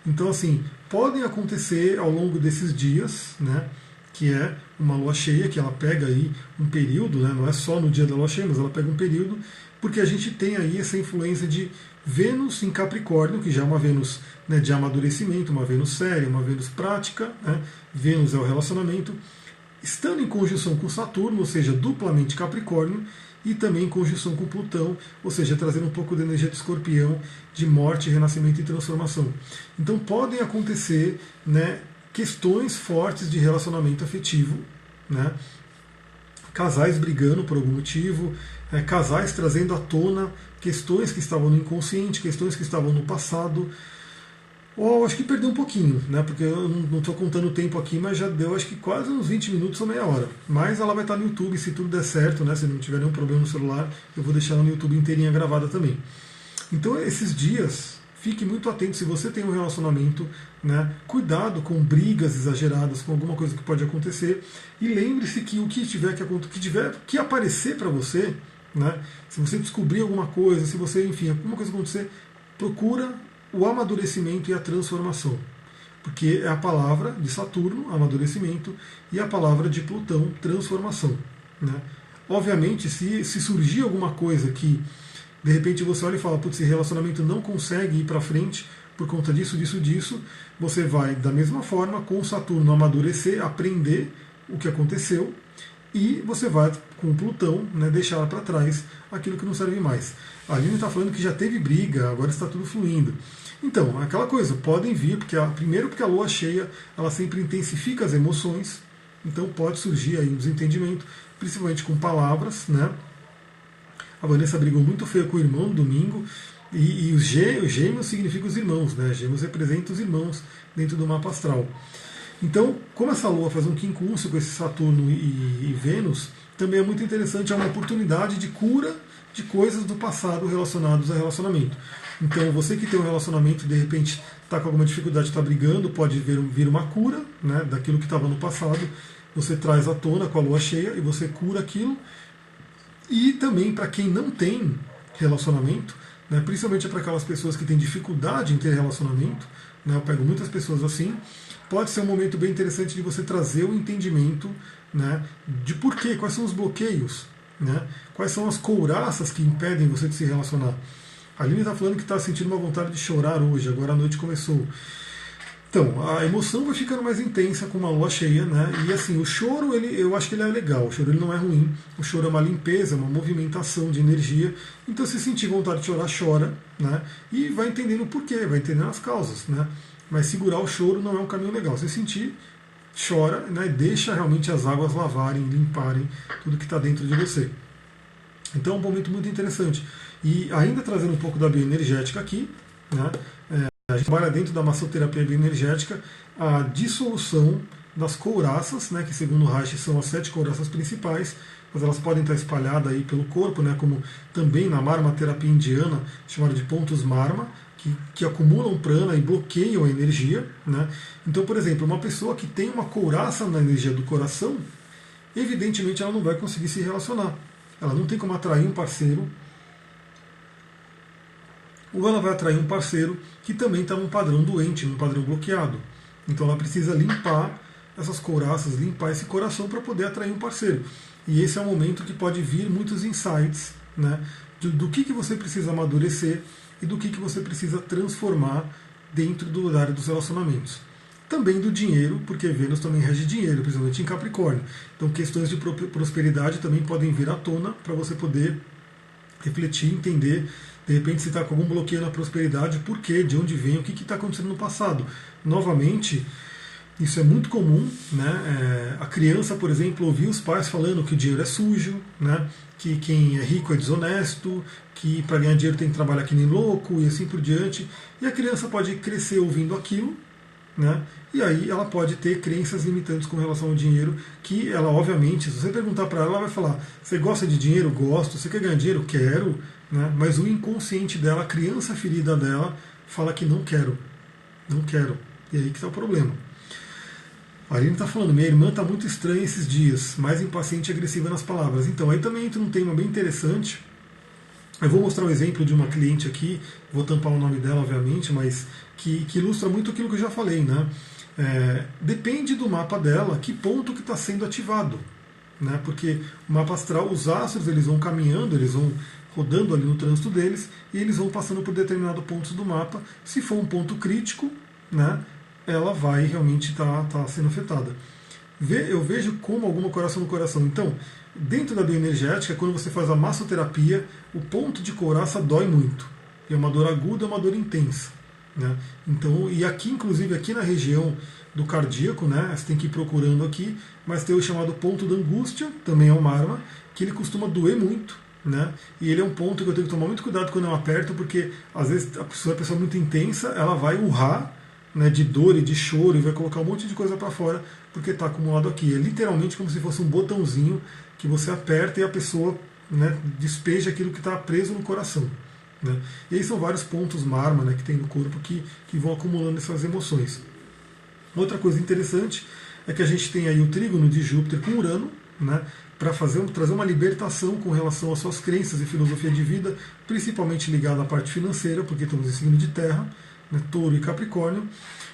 Então assim, podem acontecer ao longo desses dias, né, que é uma lua cheia, que ela pega aí um período, né, não é só no dia da lua cheia, mas ela pega um período, porque a gente tem aí essa influência de Vênus em Capricórnio, que já é uma Vênus, né, de amadurecimento, uma Vênus séria, uma Vênus prática, né, Vênus é o relacionamento, estando em conjunção com Saturno, ou seja, duplamente Capricórnio, e também em conjunção com Plutão, ou seja, trazendo um pouco da energia de Escorpião, de morte, renascimento e transformação. Então podem acontecer, né, questões fortes de relacionamento afetivo, né, casais brigando por algum motivo, casais trazendo à tona questões que estavam no inconsciente, questões que estavam no passado. Ou acho que perdeu um pouquinho, né? Porque eu não estou contando o tempo aqui, mas já deu acho que quase uns 20 minutos ou meia hora. Mas ela vai estar no YouTube, se tudo der certo, né? Se não tiver nenhum problema no celular, eu vou deixar ela no YouTube inteirinha gravada também. Então esses dias, fique muito atento se você tem um relacionamento, né? Cuidado com brigas exageradas, com alguma coisa que pode acontecer. E lembre-se que o que tiver que aparecer para você, né? Se você descobrir alguma coisa, se você, enfim, alguma coisa acontecer, procura o amadurecimento e a transformação. Porque é a palavra de Saturno, amadurecimento, e a palavra de Plutão, transformação. Né? Obviamente, se surgir alguma coisa que, de repente, você olha e fala, putz, esse relacionamento não consegue ir para frente por conta disso, disso, você vai, da mesma forma, com o Saturno amadurecer, aprender o que aconteceu, e você vai, com o Plutão, né, deixar para trás aquilo que não serve mais. A Aline está falando que já teve briga, agora está tudo fluindo. Então, aquela coisa, podem vir, primeiro porque a lua cheia, ela sempre intensifica as emoções, então pode surgir aí um desentendimento, principalmente com palavras, né? A Vanessa brigou muito feio com o irmão no domingo, e os gêmeos significam os irmãos, né? Gêmeos representam os irmãos dentro do mapa astral. Então, como essa lua faz um quincúncio com esse Saturno e Vênus, também é muito interessante, é uma oportunidade de cura de coisas do passado relacionadas a relacionamento. Então, você que tem um relacionamento e de repente está com alguma dificuldade, está brigando, pode vir uma cura, né, daquilo que estava no passado, você traz à tona com a lua cheia e você cura aquilo. E também para quem não tem relacionamento, né, principalmente para aquelas pessoas que têm dificuldade em ter relacionamento, né, eu pego muitas pessoas assim, pode ser um momento bem interessante de você trazer o entendimento, né, de porquê, quais são os bloqueios, né, quais são as couraças que impedem você de se relacionar. A Aline está falando que está sentindo uma vontade de chorar hoje, agora a noite começou. Então, a emoção vai ficando mais intensa com uma lua cheia, né? E assim, o choro, eu acho que ele é legal, o choro ele não é ruim. O choro é uma limpeza, uma movimentação de energia. Então, se sentir vontade de chorar, chora, né? E vai entendendo o porquê, vai entendendo as causas, né? Mas segurar o choro não é um caminho legal. Se sentir, chora, né? Deixa realmente as águas lavarem, limparem tudo que está dentro de você. Então, é um momento muito interessante. E ainda trazendo um pouco da bioenergética aqui, né? A gente trabalha dentro da massoterapia bioenergética a dissolução das couraças, né, que segundo o Reich são as 7 couraças principais, mas elas podem estar espalhadas aí pelo corpo, né, como também na marmaterapia indiana, chamada de pontos marma, que acumulam prana e bloqueiam a energia. Né. Então, por exemplo, uma pessoa que tem uma couraça na energia do coração, evidentemente ela não vai conseguir se relacionar. Ela não tem como atrair um parceiro, ou ela vai atrair um parceiro que também está num padrão doente, num padrão bloqueado. Então ela precisa limpar essas couraças, limpar esse coração para poder atrair um parceiro. E esse é o momento que pode vir muitos insights, né, do que você precisa amadurecer e do que você precisa transformar dentro da área dos relacionamentos. Também do dinheiro, porque Vênus também rege dinheiro, principalmente em Capricórnio. Então questões de prosperidade também podem vir à tona para você poder refletir, entender. De repente você está com algum bloqueio na prosperidade, por quê? De onde vem? O que está acontecendo no passado? Novamente, isso é muito comum, né? A criança, por exemplo, ouvir os pais falando que o dinheiro é sujo, né? Que quem é rico é desonesto, que para ganhar dinheiro tem que trabalhar que nem louco e assim por diante. E a criança pode crescer ouvindo aquilo, né? E aí ela pode ter crenças limitantes com relação ao dinheiro, que ela, obviamente, se você perguntar para ela, ela vai falar: você gosta de dinheiro? Gosto. Você quer ganhar dinheiro? Quero. Né? Mas o inconsciente dela, a criança ferida dela, fala que não quero. Não quero. E aí que está o problema. A Aline está falando: minha irmã está muito estranha esses dias, mais impaciente e agressiva nas palavras. Então, aí também entra um tema bem interessante. Eu vou mostrar um exemplo de uma cliente aqui, vou tampar o nome dela, obviamente, mas que ilustra muito aquilo que eu já falei, né? Depende do mapa dela, que ponto que está sendo ativado, né? Porque o mapa astral, os astros, eles vão caminhando, eles vão rodando ali no trânsito deles e eles vão passando por determinados pontos do mapa. Se for um ponto crítico, né, ela vai realmente estar sendo afetada. Eu vejo como alguma coração no coração. Então, dentro da bioenergética, quando você faz a massoterapia, o ponto de couraça dói muito. É uma dor aguda, é uma dor intensa. Né? Então, e aqui, inclusive, aqui na região do cardíaco, né, você tem que ir procurando aqui, mas tem o chamado ponto da angústia, também é um marma, que ele costuma doer muito. Né? E ele é um ponto que eu tenho que tomar muito cuidado quando eu aperto, porque às vezes a pessoa muito intensa, ela vai urrar, né, de dor e de choro e vai colocar um monte de coisa para fora porque está acumulado aqui. É literalmente como se fosse um botãozinho que você aperta e a pessoa, né, despeja aquilo que está preso no coração. Né? E aí são vários pontos marma, né, que tem no corpo que vão acumulando essas emoções. Outra coisa interessante é que a gente tem aí o trígono de Júpiter com Urano, né, para trazer uma libertação com relação às suas crenças e filosofia de vida, principalmente ligada à parte financeira, porque estamos em signo de terra, né, Touro e Capricórnio,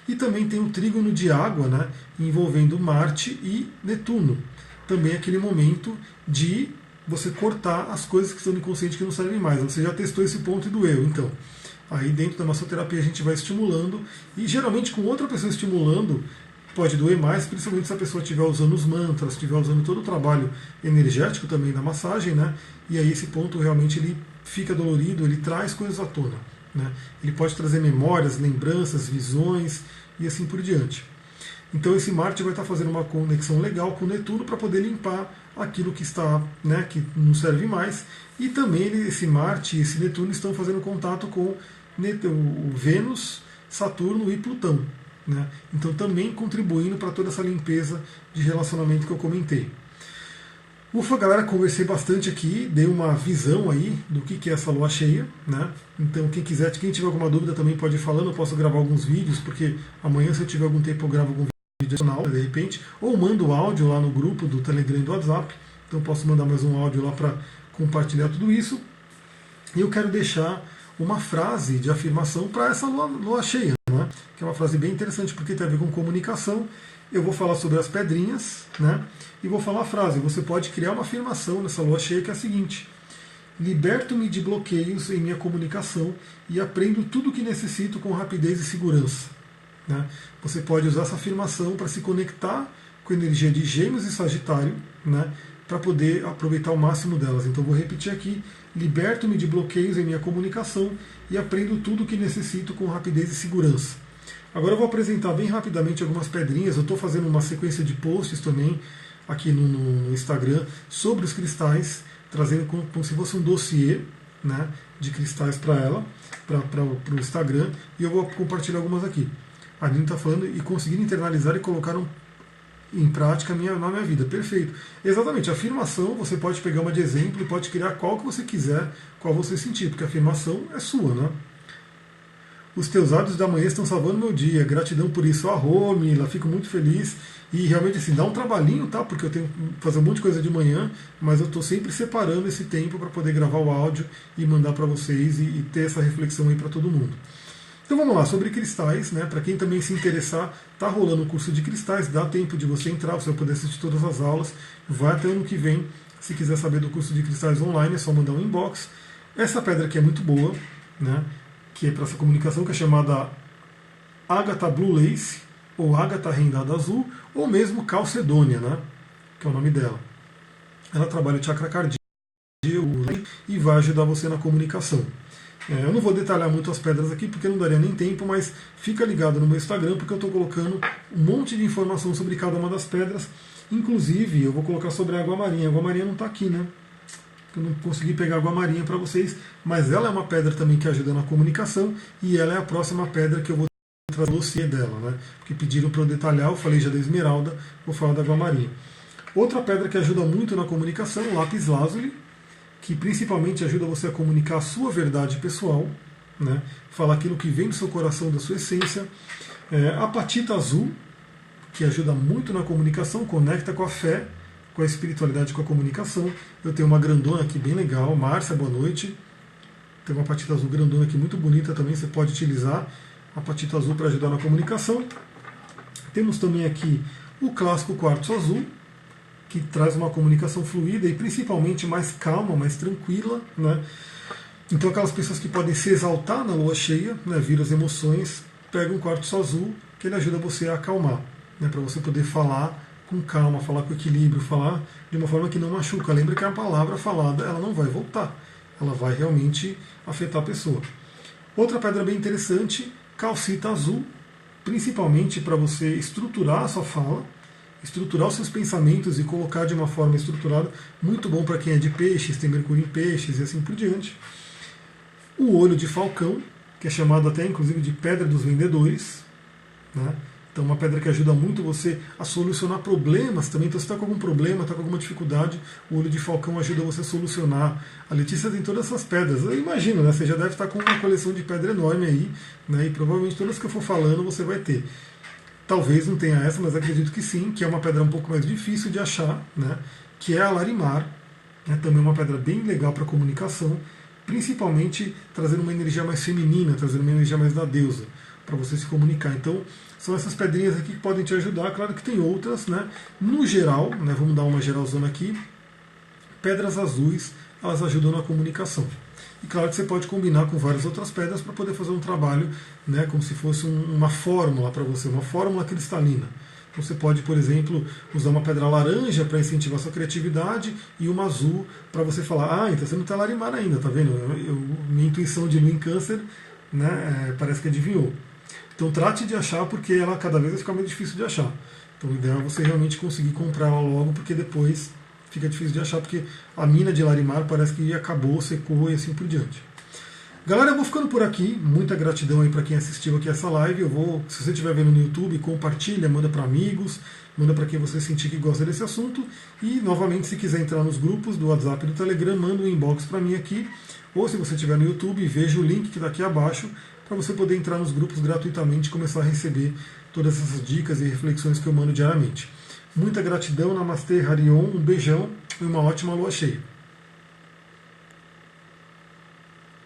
e também tem o trígono de água, né, envolvendo Marte e Netuno. Também aquele momento de você cortar as coisas que estão no inconsciente que não servem mais. Você já testou esse ponto e doeu, então. Aí dentro da massoterapia a gente vai estimulando, e geralmente com outra pessoa estimulando, pode doer mais, principalmente se a pessoa estiver usando os mantras, estiver usando todo o trabalho energético também da massagem, né? E aí esse ponto realmente ele fica dolorido, ele traz coisas à tona, né? Ele pode trazer memórias, lembranças, visões e assim por diante. Então esse Marte vai estar fazendo uma conexão legal com o Netuno para poder limpar aquilo que está, né, que não serve mais. E também esse Marte e esse Netuno estão fazendo contato com o Vênus, Saturno e Plutão. Né? Então também contribuindo para toda essa limpeza de relacionamento que eu comentei. Ufa, galera, conversei bastante aqui, dei uma visão aí do que é essa lua cheia, né? Então quem quiser, quem tiver alguma dúvida também pode ir falando, eu posso gravar alguns vídeos, porque amanhã se eu tiver algum tempo eu gravo algum vídeo adicional, de repente, ou mando áudio lá no grupo do Telegram e do WhatsApp, então posso mandar mais um áudio lá para compartilhar tudo isso. E eu quero deixar uma frase de afirmação para essa lua cheia, né? Que é uma frase bem interessante, porque tem a ver com comunicação. Eu vou falar sobre as pedrinhas, né? E vou falar a frase. Você pode criar uma afirmação nessa lua cheia que é a seguinte: liberto-me de bloqueios em minha comunicação e aprendo tudo o que necessito com rapidez e segurança. Né? Você pode usar essa afirmação para se conectar com a energia de Gêmeos e Sagitário, né? Para poder aproveitar o máximo delas. Então vou repetir aqui: liberto-me de bloqueios em minha comunicação e aprendo tudo o que necessito com rapidez e segurança. Agora eu vou apresentar bem rapidamente algumas pedrinhas. Eu estou fazendo uma sequência de posts também aqui no Instagram sobre os cristais, trazendo como se fosse um dossiê, né, de cristais para ela, para o Instagram, e eu vou compartilhar algumas aqui. A Aline está falando e conseguir internalizar e colocar em prática na minha vida. Perfeito. Exatamente. A afirmação você pode pegar uma de exemplo e pode criar qual que você quiser, qual você sentir, porque a afirmação é sua, né? Os teus hábitos da manhã estão salvando meu dia. Gratidão por isso. Arro, Mila, fico muito feliz. E realmente assim, dá um trabalhinho, tá? Porque eu tenho que fazer um monte de coisa de manhã, mas eu estou sempre separando esse tempo para poder gravar o áudio e mandar para vocês e ter essa reflexão aí para todo mundo. Então vamos lá, sobre cristais, né? Para quem também se interessar, tá rolando o curso de cristais, dá tempo de você entrar, você vai poder assistir todas as aulas. Vai até ano que vem. Se quiser saber do curso de cristais online, é só mandar um inbox. Essa pedra aqui é muito boa, né? Que é para essa comunicação, que é chamada Ágata Blue Lace, ou Ágata Rendada Azul, ou mesmo Calcedônia, né? Que é o nome dela. Ela trabalha o chakra cardíaco e vai ajudar você na comunicação. Eu não vou detalhar muito as pedras aqui, porque não daria nem tempo, mas fica ligado no meu Instagram, porque eu estou colocando um monte de informação sobre cada uma das pedras. Inclusive, eu vou colocar sobre a água marinha. A água marinha não está aqui, né? Eu não consegui pegar água marinha para vocês, mas ela é uma pedra também que ajuda na comunicação, e ela é a próxima pedra que eu vou trazer o dossiê dela, né? Porque pediram para eu detalhar, eu falei já da esmeralda, vou falar da água marinha. Outra pedra que ajuda muito na comunicação, o lápis lazuli, que principalmente ajuda você a comunicar a sua verdade pessoal, né? Falar aquilo que vem do seu coração, da sua essência. A apatita azul, que ajuda muito na comunicação, conecta com a fé, com a espiritualidade, com a comunicação. Eu tenho uma grandona aqui bem legal, Márcia, boa noite. Tem uma apatita azul grandona aqui muito bonita também, você pode utilizar a apatita azul para ajudar na comunicação. Temos também aqui o clássico quartzo azul, que traz uma comunicação fluida e principalmente mais calma, mais tranquila, né? Então aquelas pessoas que podem se exaltar na lua cheia, né, vir as emoções, pega um quartzo azul, que ele ajuda você a acalmar, né, para você poder falar com calma, falar com equilíbrio, falar de uma forma que não machuca. Lembra que a palavra falada ela não vai voltar, ela vai realmente afetar a pessoa. Outra pedra bem interessante, calcita azul, principalmente para você estruturar a sua fala, estruturar os seus pensamentos e colocar de uma forma estruturada. Muito bom para quem é de peixes, tem Mercúrio em peixes e assim por diante. O olho de falcão, que é chamado até inclusive de pedra dos vendedores, né? Então uma pedra que ajuda muito você a solucionar problemas também. Então se está com algum problema, está com alguma dificuldade, o olho de falcão ajuda você a solucionar. A Letícia tem todas essas pedras. Eu imagino, né? Você já deve estar com uma coleção de pedra enorme aí, né? E provavelmente todas que eu for falando você vai ter. Talvez não tenha essa, mas acredito que sim, que é uma pedra um pouco mais difícil de achar, né? Que é a larimar, né? Também uma pedra bem legal para comunicação, principalmente trazendo uma energia mais feminina, trazendo uma energia mais da deusa, para você se comunicar. Então, são essas pedrinhas aqui que podem te ajudar. Claro que tem outras, né? No geral, né, vamos dar uma geralzona aqui, pedras azuis, elas ajudam na comunicação. E claro que você pode combinar com várias outras pedras para poder fazer um trabalho, né, como se fosse uma fórmula para você, uma fórmula cristalina. Então você pode, por exemplo, usar uma pedra laranja para incentivar a sua criatividade e uma azul para você falar, então você não está larimar ainda, tá vendo? Minha intuição de lua em câncer, né, parece que adivinhou. Então trate de achar, porque ela cada vez vai ficar mais difícil de achar. Então o ideal é você realmente conseguir comprar ela logo, porque depois fica difícil de achar, porque a mina de larimar parece que acabou, secou e assim por diante. Galera, eu vou ficando por aqui. Muita gratidão aí para quem assistiu aqui essa live. Se você estiver vendo no YouTube, compartilha, manda para amigos, manda para quem você sentir que gosta desse assunto. E, novamente, se quiser entrar nos grupos do WhatsApp e do Telegram, manda um inbox para mim aqui. Ou se você estiver no YouTube, veja o link que está aqui abaixo para você poder entrar nos grupos gratuitamente e começar a receber todas essas dicas e reflexões que eu mando diariamente. Muita gratidão, Namastê, Harion, um beijão e uma ótima lua cheia.